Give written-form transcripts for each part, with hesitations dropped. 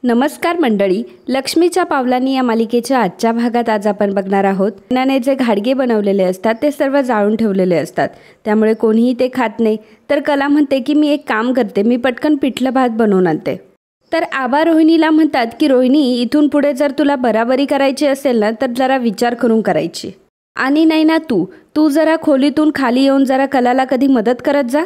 नमस्कार मंडळी, लक्ष्मीच्या पावलांनी या मालिकेच्या आजच्या भागात आज आपण बघणार आहोत. नैनाने जे घाडगे बनवलेले असतात ते सर्व जाळून ठेवलेले असतात, त्यामुळे कोणीही ते खात नाही. तर कला म्हणते की मी एक काम करते, मी पटकन पिठलं भात बनवून आणते. तर आबा रोहिणीला म्हणतात की रोहिणी, इथून पुढे जर तुला बराबरी करायची असेल ना तर जरा विचार करून करायची. आणि नैना तू जरा खोलीतून खाली येऊन जरा कलाला कधी मदत करत जा,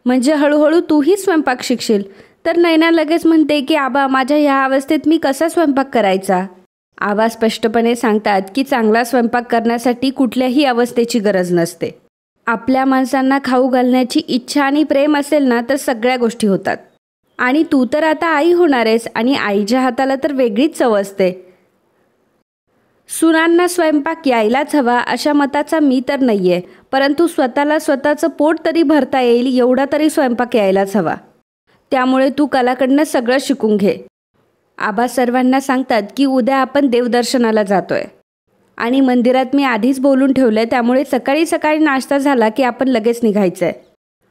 म्हणजे हळूहळू तूही स्वयंपाक शिकशील. तर नैना लगेच म्हणते की आबा, माझ्या ह्या अवस्थेत मी कसा स्वयंपाक करायचा. आबा स्पष्टपणे सांगतात की चांगला स्वयंपाक करण्यासाठी कुठल्याही अवस्थेची गरज नसते. आपल्या माणसांना खाऊ घालण्याची इच्छा आणि प्रेम असेल ना तर सगळ्या गोष्टी होतात. आणि तू तर आता आई होणार आहेस आणि आईच्या हाताला तर वेगळीच चव असते. सुनांना स्वयंपाक यायलाच हवा अशा मताचा मी तर नाही आहे, परंतु स्वतःला स्वतःचं पोट तरी भरता येईल एवढा तरी स्वयंपाक यायलाच हवा. त्यामुळे तू कलाकडनं सगळं शिकून घे. आबा सर्वांना सांगतात की उद्या आपण देवदर्शनाला जातोय आणि मंदिरात मी आधीच बोलून ठेवलं आहे, त्यामुळे सकाळी सकाळी नाश्ता झाला की आपण लगेच निघायचं आहे.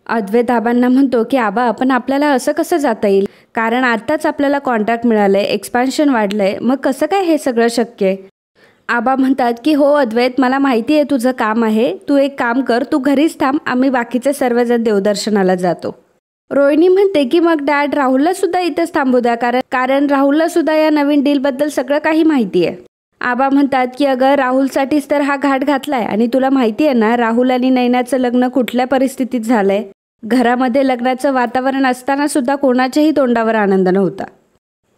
अद्वैत आबांना म्हणतो की आबा, पण आपल्याला असं कसं जाता येईल, कारण आत्ताच आपल्याला कॉन्ट्रॅक्ट मिळालं आहे, एक्सपान्शन वाढलं आहे, मग कसं काय हे सगळं शक्य आहे. आबा म्हणतात की हो अद्वैत, मला माहिती आहे तुझं काम आहे, तू एक काम कर, तू घरीच थांब, आम्ही बाकीचे सर्वजण देवदर्शनाला जातो. रोहिणी म्हणते की मग डॅड, राहुलला सुद्धा इथंच थांबू द्या, कारण राहुलला सुद्धा या नवीन डीलबद्दल सगळं काही माहिती आहे. आबा म्हणतात की अगं, राहुलसाठीच तर हा घाट घातलाय आणि तुला माहिती आहे ना राहुल आणि नैनाचं लग्न कुठल्या परिस्थितीत झालंय. घरामध्ये लग्नाचं वातावरण असताना सुद्धा कोणाच्याही तोंडावर आनंद नव्हता.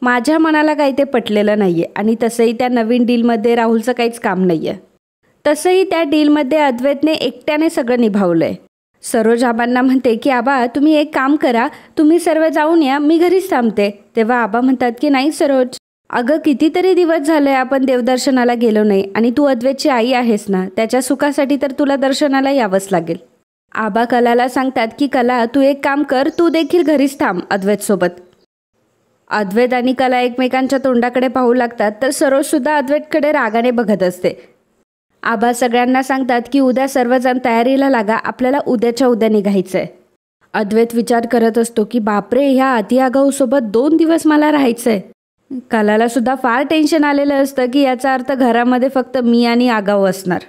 माझ्या मनाला काही ते पटलेलं नाहीये आणि तसंही त्या नवीन डीलमध्ये राहुलचं काहीच काम नाहीये. तसंही त्या डीलमध्ये अद्वैतने एकट्याने सगळं निभावलंय. सरोज आबांना म्हणते की आबा, तुम्ही एक काम करा, तुम्ही सर्व जाऊन या, मी घरीच थांबते. तेव्हा आबा म्हणतात की नाही सरोज, अगं कितीतरी दिवस झाले आपण देवदर्शनाला गेलो नाही आणि तू अद्वैतची आई आहेस ना, त्याच्या सुखासाठी तर तुला दर्शनाला यावंच लागेल. आबा कलाला सांगतात की कला, तू एक काम कर, तू देखील घरीच थांब अद्वैतसोबत. अद्वैत आणि कला एकमेकांच्या तोंडाकडे पाहू लागतात, तर सरोज सुद्धा अद्वैतकडे रागाने बघत असते. आबा सगळ्यांना सांगतात की उद्या सर्वजण तयारीला लागा, आपल्याला उद्याच्या उद्या निघायचंय. अद्वैत विचार करत असतो की बापरे, ह्या अति आगाऊसोबत 2 दिवस मला राहायचंय. कलाला सुद्धा फार टेन्शन आलेलं असतं की याचा अर्थ घरामध्ये फक्त मी आणि आगाऊ असणार.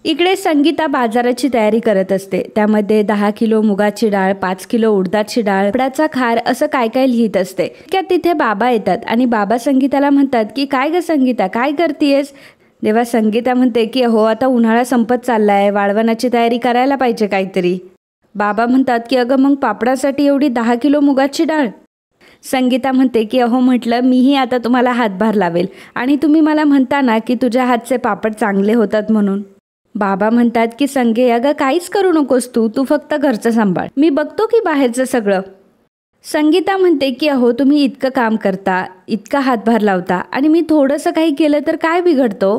इकडे संगीता बाजाराची तयारी करत असते. त्यामध्ये 10 किलो मुगाची डाळ, 5 किलो उडदाची डाळ, पापडाचा खार असं काय काय लिहित असते. तिथे बाबा येतात आणि बाबा संगीताला म्हणतात की काय ग संगीता, काय करतेयस. तेव्हा संगीता म्हणते की हो, आता उन्हाळा संपत चाललाय, वाळवणाची तयारी करायला पाहिजे काहीतरी. बाबा म्हणतात की अगं, मग पापडासाठी एवढी 10 किलो मुगाची डाळ. संगीता म्हणते की अहो, म्हटलं मीही आता तुम्हाला हातभार लावेल आणि तुम्ही मला म्हणता ना की तुझ्या हातचे पापड चांगले होतात म्हणून. बाबा म्हणतात की संगे, अगं काहीच करू नकोस, तू फक्त घरचं सांभाळ, मी बघतो की बाहेरचं सगळं. संगीता म्हणते की अहो, तुम्ही इतकं काम करता, इतका हातभार लावता आणि मी थोडंसं काही केलं तर काय बिघडतो.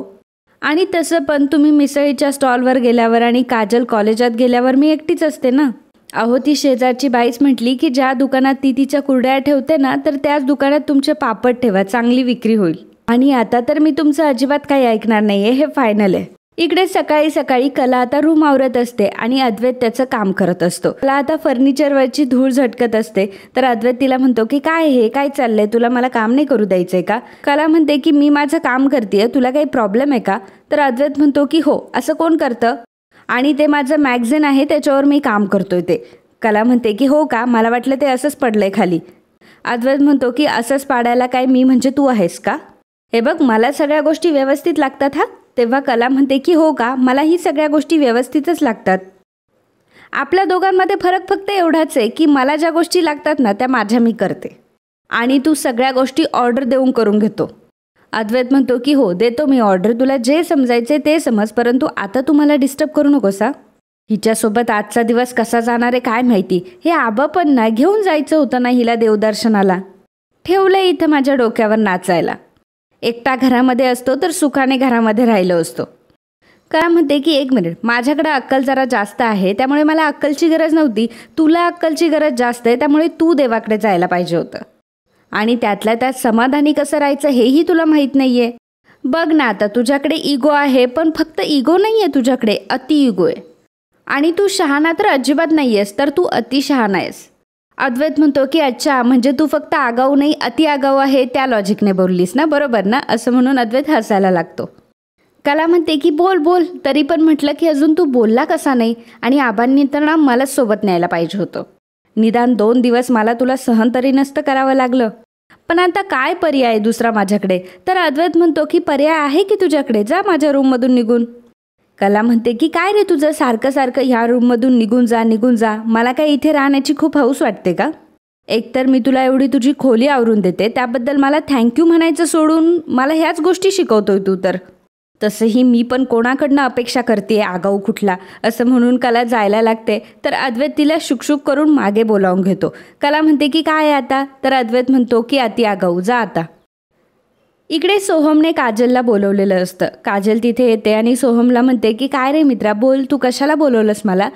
आणि तसं पण तुम्ही मिसळीच्या स्टॉलवर गेल्यावर आणि काजल कॉलेजात गेल्यावर मी एकटीच असते ना. अहो, ती शेजारची बाईच म्हटली की ज्या दुकानात ती तिच्या कुरड्या ठेवते ना, तर त्याच दुकानात तुमचे पापड ठेवा, चांगली विक्री होईल. आणि आता तर मी तुमचं अजिबात काही ऐकणार नाहीये, हे फायनल आहे. इकडे सकाळी सकाळी कला आता रूम आवरत असते आणि अद्वैत त्याचं काम करत असतो. कला आता फर्निचरवरची धूळ झटकत असते, तर अद्वैत तिला म्हणतो की काय चाललंय, तुला मला काम नाही करू द्यायचंय का. कला म्हणते की मी माझं काम करतेय, तुला काही प्रॉब्लेम आहे का. तर अद्वैत म्हणतो की हो, असं कोण करतं, आणि ते माझं मॅगझिन आहे त्याच्यावर मी काम करतोय ते. कला म्हणते की हो का, मला वाटलं ते असंच पडलंय खाली. अद्वैत म्हणतो की असंच पाडायला काय मी म्हणजे तू आहेस का. हे बघ, मला सगळ्या गोष्टी व्यवस्थित लागतात हा. तेव्हा कला म्हणते की हो का, मला ही सगळ्या गोष्टी व्यवस्थितच लागतात. आपल्या दोघांमध्ये फरक फक्त एवढाच आहे की मला ज्या गोष्टी लागतात ना त्या माझ्या मी करते आणि तू सगळ्या गोष्टी ऑर्डर देऊन करून घेतो. अद्वैत म्हणतो की हो, देतो मी ऑर्डर, तुला जे समजायचे ते समज, परंतु आता तू मला डिस्टर्ब करू नकोस हा. हिच्यासोबत आजचा दिवस कसा जाणार आहे काय माहिती. हे आबा पण ना, घेऊन जायचं होतं ना हिला देवदर्शनाला, ठेवलं इथं माझ्या डोक्यावर नाचायला. एकटा घरामध्ये असतो तर सुखाने घरामध्ये राहिलो असतो. काय म्हणते की 1 मिनिट, माझ्याकडे अक्कल जरा जास्त आहे, त्यामुळे मला अक्कलची गरज नव्हती, तुला अक्कलची गरज जास्त आहे, त्यामुळे तू देवाकडे जायला पाहिजे होतं. आणि त्यातल्या त्यात समाधानी कसं राहायचं हेही तुला माहीत नाहीये. बघ ना, आता तुझ्याकडे इगो आहे, पण फक्त इगो नाही आहे तुझ्याकडे, अति इगो आहे. आणि तू शहाणा तर अजिबात नाही आहेस, तर तू अति शहाणा आहेस. अद्वैत म्हणतो की अच्छा, म्हणजे तू फक्त आगाऊ नाही अति आगाऊ आहे त्या लॉजिकने बोललीस ना, बरोबर ना, असं म्हणून अद्वैत हसायला लागतो. कला म्हणते की बोल बोल, तरी पण म्हटलं की अजून तू बोलला कसा नाही, आणि आबांनी तर ना मलाच सोबत न्यायला पाहिजे होतं. निदान 2 दिवस मला तुला सहन तरी नसतं करावं लागलं. पण आता काय पर्याय दुसरा माझ्याकडे. तर अद्वैत म्हणतो की पर्याय आहे की तुझ्याकडे, जा माझ्या रूममधून निघून. कला म्हणते की काय रे तुझं सारखं सारखं ह्या रूममधून निघून जा निघून जा, मला काय इथे राहण्याची खूप हौस वाटते का. एकतर मी तुला एवढी तुझी खोली आवरून देते, त्याबद्दल मला थँक्यू म्हणायचं सोडून मला ह्याच गोष्टी शिकवतोय तू तर. तसंही मी पण कोणाकडनं अपेक्षा करते आगाऊ कुठला, असं म्हणून कला जायला लागते. तर अद्वैत तिला शुकशुक करून मागे बोलावून घेतो. कला म्हणते की काय आता. तर अद्वैत म्हणतो की अति आगाऊ, जा आता. इकडे सोहमने काजलला बोलवलेलं असतं. काजल तिथे येते आणि सोहमला म्हणते की काय रे मित्रा, बोल, तू कशाला बोलवलंस मला.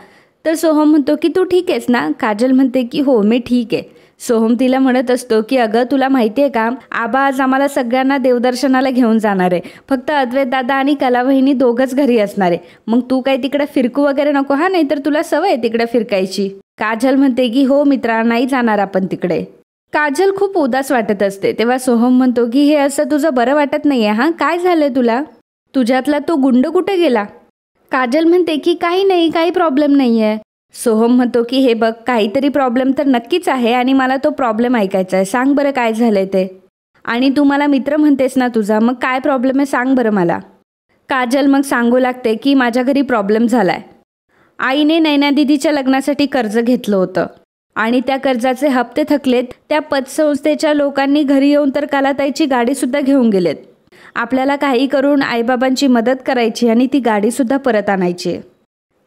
तर सोहम म्हणतो की तू ठीक आहेस ना. काजल म्हणते की हो मी ठीक आहे. सोहम तिला म्हणत असतो की अगं तुला माहिती आहे का, आबा आज आम्हाला सगळ्यांना देवदर्शनाला घेऊन जाणार आहे. फक्त अद्वैत दादा आणि कला वहिनी दोघंच घरी असणार आहे. मग तू काही तिकडे फिरकू वगैरे नको हा, नाही तर तुला सवय आहे तिकडे फिरकायची. काजल म्हणते की हो मित्रा, नाही जाणार आपण तिकडे. काजल खूप उदास वाटत असते. तेव्हा सोहम म्हणतो की हे असं तुझं बरं वाटत नाहीये हां, काय झालंय तुला, तुझ्यातला तो गुंड कुठे गेला. काजल म्हणते की काही नाही, काही प्रॉब्लेम नाही आहे. सोहम म्हणतो की हे बघ, काहीतरी प्रॉब्लेम तर नक्कीच आहे आणि मला तो प्रॉब्लेम ऐकायचा आहे. सांग बरं काय झालंय ते. आणि तू मला मित्र म्हणतेस ना तुझा, मग काय प्रॉब्लेम आहे सांग बरं मला. काजल मग सांगू लागते की माझ्या घरी प्रॉब्लेम झालाय. आईने नैना दिदीच्या लग्नासाठी कर्ज घेतलं होतं आणि त्या कर्जाचे हप्ते थकलेत. त्या पतसंस्थेच्या लोकांनी घरी येऊन तर कलाताईची गाडीसुद्धा घेऊन गेलेत. आपल्याला काही करून आईबाबांची मदत करायची आणि ती गाडीसुद्धा परत आणायची.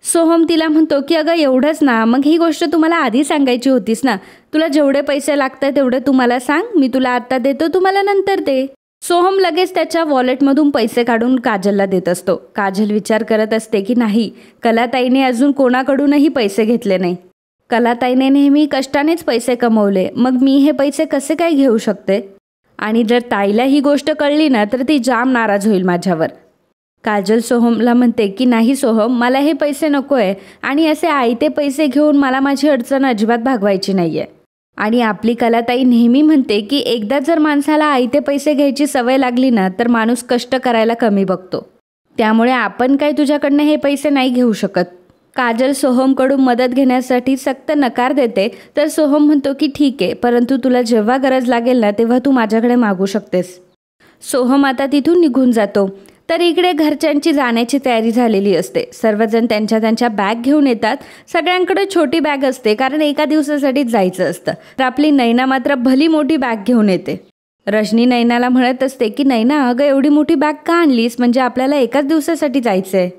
सोहम तिला म्हणतो की अगं एवढंच ना, मग ही गोष्ट तुम्हाला आधी सांगायची होतीस ना. तुला जेवढे पैसे लागतात तेवढे तू मला सांग, मी तुला आत्ता देतो, तू मला नंतर दे. सोहम लगेच त्याच्या वॉलेटमधून पैसे काढून काजलला देत असतो. काजल विचार करत असते की नाही, कलाताईने अजून कोणाकडूनही पैसे घेतले नाही. कलाताईने नेहमी कष्टानेच पैसे कमवले, मग मी हे पैसे कसे काय घेऊ शकते. आणि जर ताईला ही गोष्ट कळली ना तर ती जाम नाराज होईल माझ्यावर. काजल सोहमला म्हणते की नाही सोहम, मला हे पैसे नको आहे आणि असे आयते पैसे घेऊन मला माझी अडचण अजिबात भागवायची नाही आहे. आणि आपली कलाताई नेहमी म्हणते की एकदा जर माणसाला आयते पैसे घ्यायची सवय लागली ना तर माणूस कष्ट करायला कमी बघतो. त्यामुळे आपण काय तुझ्याकडनं हे पैसे नाही घेऊ शकत. काजल सोहमकडून मदत घेण्यासाठी सक्त नकार देते. तर सोहम म्हणतो की ठीक आहे, परंतु तुला जेव्हा गरज लागेल ना तेव्हा तू माझ्याकडे मागू शकतेस. सोहम आता तिथून निघून जातो. तर इकडे घरच्यांची जाण्याची तयारी झालेली असते. सर्वजण त्यांच्या त्यांच्या बॅग घेऊन येतात. सगळ्यांकडे छोटी बॅग असते कारण एका दिवसासाठीच जायचं असतं. तर आपली नैना मात्र भली मोठी बॅग घेऊन येते. रजनी नैनाला म्हणत असते की नैना अगं एवढी मोठी बॅग का आणलीस, म्हणजे आपल्याला एकाच दिवसासाठी जायचं आहे.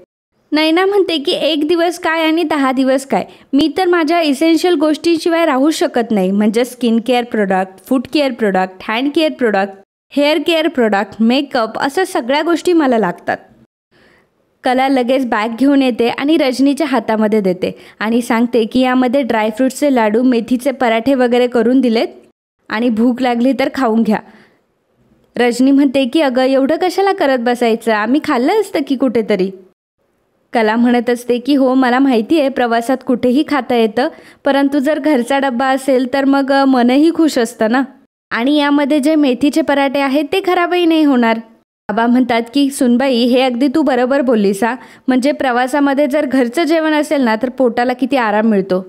नैना म्हणते की 1 दिवस काय आणि 10 दिवस काय, मी तर माझ्या इसेन्शियल गोष्टींशिवाय राहू शकत नाही. म्हणजे skin care product, food care product, hand care product, hair care product, makeup, अशा सगळ्या गोष्टी मला लागतात. कला लगेच बॅग घेऊन येते आणि रजनीच्या हातामध्ये देते आणि सांगते की यामध्ये ड्रायफ्रूट्सचे लाडू, मेथीचे पराठे वगैरे करून दिलेत आणि भूक लागली तर खाऊन घ्या. रजनी म्हणते की अगं एवढं कशाला करत बसायचं, आम्ही खाल्लं असतं की कुठेतरी. कला म्हणत असते की हो मला माहिती आहे प्रवासात कुठेही खाता येतं, परंतु जर घरचा डब्बा असेल तर मग मनही खुश असतं ना. आणि यामध्ये जे मेथीचे पराठे आहेत ते खराबही नाही होणार. बाबा म्हणतात की सुनबाई हे अगदी तू बरोबर बोललीस हा, म्हणजे प्रवासामध्ये जर घरचं जेवण असेल ना तर पोटाला किती आराम मिळतो.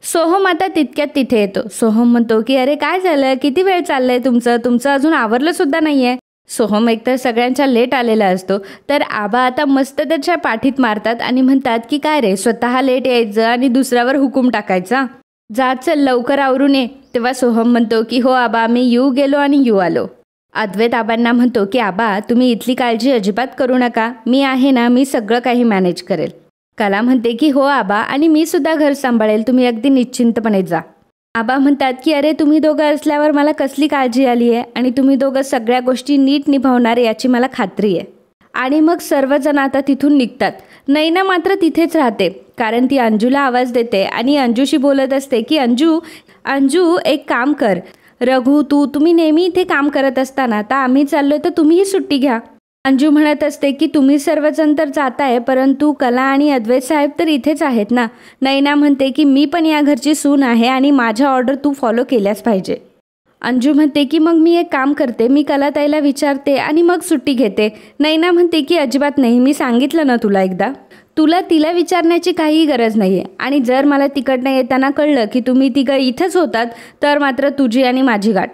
सोहम आता तितक्यात तिथे येतो. सोहम म्हणतो की अरे काय झालं, किती वेळ चाललंय तुमचं अजून आवरलं सुद्धा नाही आहे. सोहम एकतर सगळ्यांच्या लेट आलेला असतो. तर आबा आता मस्त त्याच्या पाठीत मारतात आणि म्हणतात की काय रे, स्वतः लेट यायचं आणि दुसऱ्यावर हुकूम टाकायचा, जा चल लवकर आवरून ये. तेव्हा सोहम म्हणतो की हो आबा, मी येऊ गेलो आणि येऊ आलो. अद्वैत आबांना म्हणतो की आबा तुम्ही इथली काळजी अजिबात करू नका, मी आहे ना, मी सगळं काही मॅनेज करेल. कला म्हणते की हो आबा, आणि मी सुद्धा घर सांभाळेल, तुम्ही अगदी निश्चिंतपणे जा. आबा म्हणतात की अरे तुम्ही दोघं असल्यावर मला कसली काळजी आली आहे आणि तुम्ही दोघं सगळ्या गोष्टी नीट निभावणार याची मला खात्री आहे. आणि मग सर्वजण आता तिथून निघतात. नैना मात्र तिथेच राहते कारण ती अंजूला आवाज देते आणि अंजूशी बोलत असते की अंजू एक काम कर, रघु तुम्ही नेहमी इथे काम करत असताना आता आम्ही चाललोय तर तुम्हीही सुट्टी घ्या. अंजू म्हणत असते की तुम्ही सर्वजण तर जाताय, परंतु कला आणि अद्वैत साहेब तर इथेच आहेत ना. नैना म्हणते की मी पण या घरची सून आहे आणि माझ्या ऑर्डर तू फॉलो केल्याच पाहिजे. अंजू म्हणते की मग मी एक काम करते, मी कलाताईला विचारते आणि मग सुट्टी घेते. नैना म्हणते की अजिबात नाही, मी सांगितलं ना तुला एकदा, तुला तिला विचारण्याची काहीही गरज नाही आहे. आणि जर मला तिकडनं येताना कळलं की तुम्ही तिघं इथंच होतात तर मात्र तुझी आणि माझी गाठ.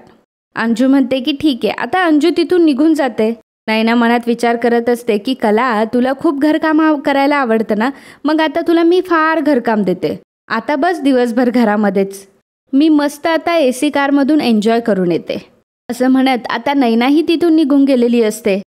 अंजू म्हणते की ठीक आहे. आता अंजू तिथून निघून जाते. नैना मनात विचार करत असते की कला, तुला खूप घरकाम करायला आवडतं ना, मग आता तुला मी फार घरकाम देते. आता बस दिवसभर घरामध्येच, मी मस्त आता AC कारमधून एन्जॉय करून येते. असं म्हणत आता नैनाही तिथून निघून गेलेली असते.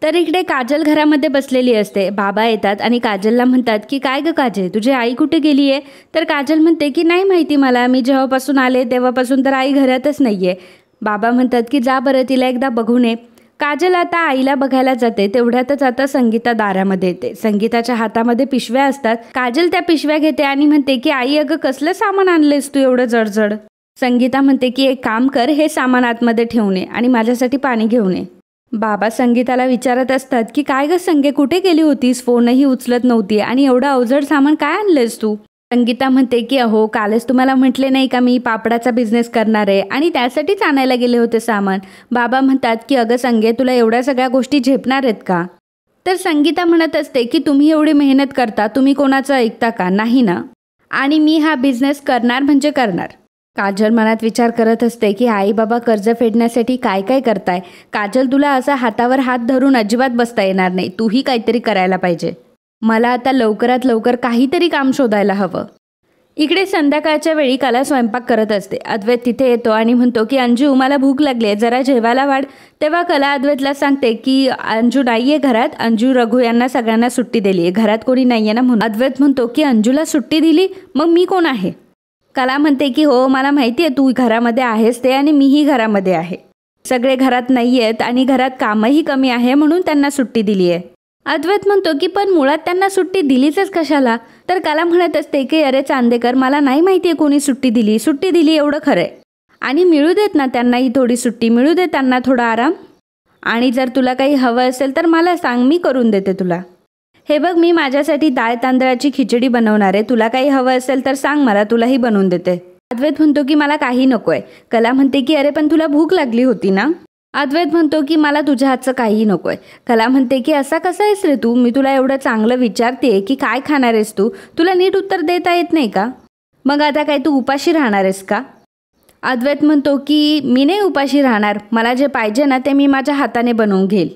तर इकडे काजल घरामध्ये बसलेली असते. बाबा येतात आणि काजलला म्हणतात की काय ग काजल, तुझी आई कुठे गेली आहे? तर काजल म्हणते की नाही माहिती मला, मी जेव्हापासून आले तेव्हापासून तर आई घरातच नाही आहे. बाबा म्हणतात की जा बरं तिला एकदा बघून ये. काजल आता आईला बघायला जाते. तेवढ्यातच आता संगीता दारामध्ये येते. संगीताच्या हातामध्ये पिशव्या असतात. काजल त्या पिशव्या घेते आणि म्हणते की आई अगं कसलं सामान आणलेस तू एवढं जडजड? संगीता म्हणते की एक काम कर, हे सामान आतमध्ये ठेवून ये आणि माझ्यासाठी पाणी घेऊन ये. बाबा संगीताला विचारत असतात की काय ग संगे, कुठे गेली होतीस? फोनही उचलत नव्हती आणि एवढं अवजड सामान काय आणलेस तू? संगीता म्हणते की अहो कालच तुम्हाला म्हटले नाही का मी पापडाचा बिझनेस करणार आहे आणि त्यासाठीच आणायला गेले होते सामान. बाबा म्हणतात की अगं संगे, तुला एवढ्या सगळ्या गोष्टी झेपणार आहेत का? तर संगीता म्हणत असते की तुम्ही एवढी मेहनत करता, तुम्ही कोणाचं ऐकता का? नाही ना. आणि मी हा बिझनेस करणार म्हणजे करणार. काजल मनात विचार करत असते की आई बाबा कर्ज फेडण्यासाठी काय काय करताय. काजल, तुला असा हातावर हात धरून अजिबात बसता येणार नाही, तूही काहीतरी करायला पाहिजे. मला आता लवकरात लवकर काहीतरी काम शोधायला हवं. इकडे संध्याकाळच्या वेळी कला स्वयंपाक करत असते. अद्वैत तिथे येतो आणि म्हणतो की अंजू मला भूक लागली आहे, जरा जेवायला वाढ. तेव्हा कला अद्वैतला सांगते की अंजू नाही आहे घरात, अंजू रघु यांना सगळ्यांना सुट्टी दिली आहे, घरात कोणी नाही आहे ना म्हणून. अद्वैत म्हणतो की अंजूला सुट्टी दिली, मग मी कोण आहे? कला म्हणते की हो मला माहिती आहे तू घरामध्ये आहेस ते, आणि मीही घरामध्ये आहे. सगळे घरात नाही आहेत आणि घरात कामही कमी आहे म्हणून त्यांना सुट्टी दिली आहे. अद्वैत म्हणतो की पण मुळात त्यांना सुट्टी दिलीच कशाला? तर कला म्हणत असते की अरे चांदेकर, मला नाही माहिती आहे कोणी सुट्टी दिली एवढं खरं आहे. आणि मिळू देत ना त्यांनाही थोडी सुट्टी, मिळू दे त्यांना थोडा आराम. आणि जर तुला काही हवं असेल तर मला सांग, मी करून देते तुला. हे बघ, मी माझ्यासाठी डाळ तांदळाची खिचडी बनवणार आहे, तुला काही हवं असेल तर सांग मला, तुलाही बनवून देते. अद्वैत म्हणतो की मला काही नको आहे. कला म्हणते की अरे पण तुला भूक लागली होती ना? अद्वैत म्हणतो की मला तुझ्या हातचं काहीही नको आहे. कला म्हणते की असा कसा आहेस रे तू, मी तुला एवढं चांगलं विचारते की काय खाणार आहेस तू, तुला नीट उत्तर देता येत नाही का? मग आता काय तू उपाशी राहणार आहेस का? अद्वैत म्हणतो की मी नाही उपाशी राहणार, मला जे पाहिजे ना ते मी माझ्या हाताने बनवून घेईल.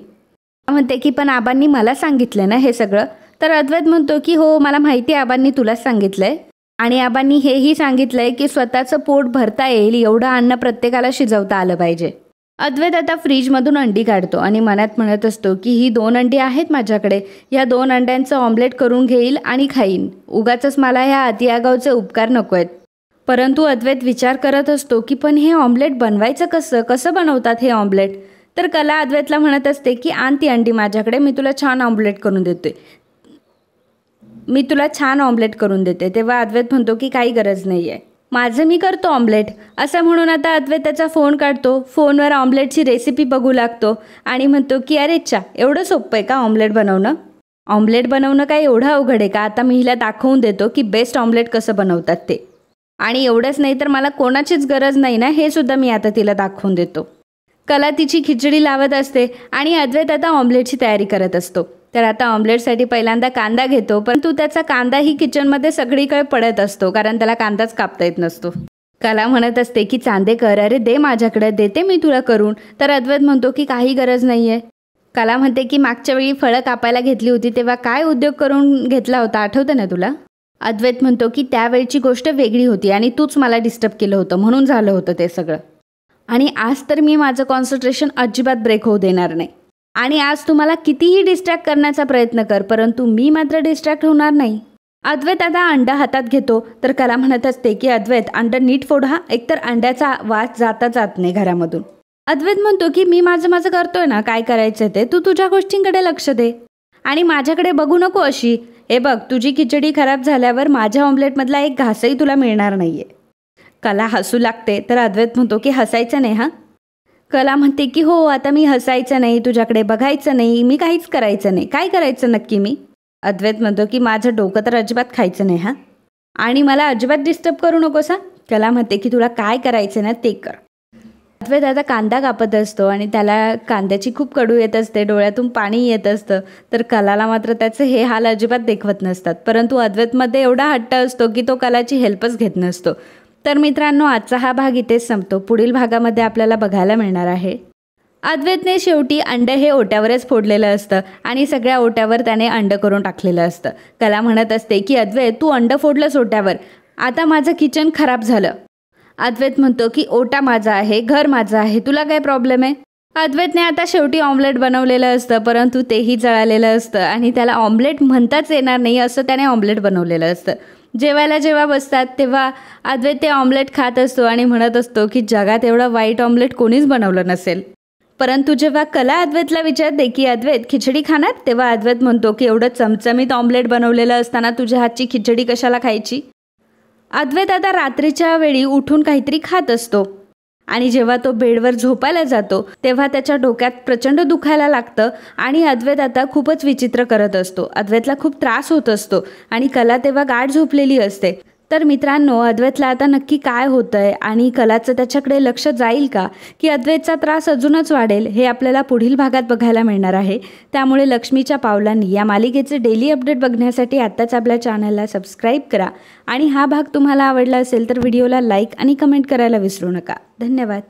म्हणते की पण आबांनी मला सांगितलं ना हे सगळं. तर अद्वैत म्हणतो की हो मला माहिती आहे, आबांनी तुलाच सांगितलंय आणि आबांनी हेही सांगितलंय की स्वतःचं पोट भरता येईल एवढं अन्न प्रत्येकाला शिजवता आलं पाहिजे. अद्वैत आता फ्रीजमधून अंडी काढतो आणि मनात म्हणत असतो की ही 2 अंडी आहेत माझ्याकडे, या 2 अंड्यांचं ऑमलेट करून घेईल आणि खाईन. उगाचच मला ह्या अतिआगाऊचे उपकार नको आहेत. परंतु अद्वैत विचार करत असतो की पण हे ऑमलेट बनवायचं कसं बनवतात हे ऑमलेट? तर कला अद्वैतला म्हणत असते की आण ती अंडी माझ्याकडे, मी तुला छान ऑमलेट करून देते. तेव्हा अद्वैत म्हणतो की काही गरज नाही आहे, माझं मी करतो ऑमलेट. असं म्हणून आता अद्वैत त्याचा फोन काढतो, फोनवर ऑमलेटची रेसिपी बघू लागतो आणि म्हणतो की अरे च्छा, एवढं सोपं आहे का ऑमलेट बनवणं? ऑमलेट बनवणं काय एवढं अवघड आहे का? आता मी हिला दाखवून देतो की बेस्ट ऑमलेट कसं बनवतात ते. आणि एवढंच नाही तर मला कोणाचीच गरज नाही ना, हे सुद्धा मी आता तिला दाखवून देतो. कला तिची खिचडी लावत असते आणि अद्वैत आता ऑमलेटची तयारी करत असतो. तर आता ऑमलेटसाठी पहिल्यांदा कांदा घेतो, परंतु त्याचा कांदाही किचनमध्ये सगळीकडे पडत असतो कारण त्याला कांदाच कापता येत नसतो. कला म्हणत असते की चांदेकर अरे दे माझ्याकडे, देते मी तुला करून. तर अद्वैत म्हणतो की काही गरज नाही आहे. कला म्हणते की मागच्या वेळी फळं कापायला घेतली होती तेव्हा काय उद्योग करून घेतला होता, आठवतं ना तुला? अद्वैत म्हणतो की त्यावेळची गोष्ट वेगळी होती आणि तूच मला डिस्टर्ब केलं होतं म्हणून झालं होतं ते सगळं. आणि आज तर मी माझं कॉन्सन्ट्रेशन अजिबात ब्रेक होऊ देणार नाही. आणि आज तुम्हाला कितीही डिस्ट्रॅक्ट करण्याचा प्रयत्न कर, परंतु मी मात्र डिस्ट्रॅक्ट होणार नाही. अद्वैत आता अंडा हातात घेतो. तर कला म्हणत असते की अद्वैत अंड नीट फोड हा, एकतर अंड्याचा वास जात नाही घरामधून. अद्वैत म्हणतो की मी माझं करतोय ना, काय करायचं ते, तू तुझ्या गोष्टींकडे लक्ष दे आणि माझ्याकडे बघू नको अशी. हे बघ, तुझी खिचडी खराब झाल्यावर माझ्या ऑमलेटमधला एक घासही तुला मिळणार नाहीये. कला हसू लागते. तर अद्वैत म्हणतो की हसायचं नाही हां. कला म्हणते की हो, आता मी हसायचं नाही, तुझ्याकडे बघायचं नाही, मी काहीच करायचं नाही. काय करायचं नक्की मी? अद्वैत म्हणतो की माझं डोकं तर अजिबात खायचं नाही हां, आणि मला अजिबात डिस्टर्ब करू नकोस हां. कला म्हणते की तुला काय करायचं ना ते कर. अद्वैत आता कांदा कापत असतो आणि त्याला कांद्याची खूप कडू येत असते, डोळ्यातून पाणी येत असतं. तर कलाला मात्र त्याचे हे हाल अजिबात देखवत नसतात, परंतु अद्वैतमध्ये एवढा हट्ट असतो की तो कलाची हेल्पच घेत नसतो. तर मित्रांनो, आजचा हा भाग इथेच संपतो. पुढील भागामध्ये आपल्याला बघायला मिळणार आहे अद्वैतने शेवटी अंड हे ओट्यावरच फोडलेलं असतं आणि सगळ्या ओट्यावर त्याने अंड करून टाकलेलं असतं. कला म्हणत असते की अद्वैत, तू अंड फोडलंस ओट्यावर, आता माझं किचन खराब झालं. अद्वैत म्हणतो की ओटा माझा आहे, घर माझं आहे, तुला काय प्रॉब्लेम आहे? अद्वैतने आता शेवटी ऑमलेट बनवलेलं असतं, परंतु तेही जळालेलं असतं आणि त्याला ऑमलेट म्हणताच येणार नाही असं त्याने ऑमलेट बनवलेलं असतं. जेवायला जेव्हा बसतात तेव्हा अद्वैत ते ऑमलेट खात असतो आणि म्हणत असतो की जगात एवढं वाईट ऑमलेट कोणीच बनवलं नसेल. परंतु जेव्हा कला अद्वैतला विचारते की अद्वैत खिचडी खाणार, तेव्हा अद्वैत म्हणतो की एवढं चमचमीत ऑमलेट बनवलेलं असताना तुझ्या हातची खिचडी कशाला खायची? अद्वैत आता रात्रीच्या वेळी उठून काहीतरी खात असतो आणि जेव्हा तो बेडवर झोपायला जातो तेव्हा त्याच्या डोक्यात प्रचंड दुखायला लागतं आणि अद्वैत आता खूपच विचित्र करत असतो. अद्वैतला खूप त्रास होत असतो आणि कला तेव्हा गाढ झोपलेली असते. तर मित्रांनो, अद्वैतला आता नक्की काय होतंय आणि कलाचं त्याच्याकडे लक्ष जाईल का, की अद्वैतचा त्रास अजूनच वाढेल, हे आपल्याला पुढील भागात बघायला मिळणार आहे. त्यामुळे लक्ष्मीच्या पावलांनी या मालिकेचे डेली अपडेट बघण्यासाठी आत्ताच आपल्या चॅनलला सबस्क्राईब करा आणि हा भाग तुम्हाला आवडला असेल तर व्हिडिओला लाईक आणि कमेंट करायला विसरू नका. धन्यवाद.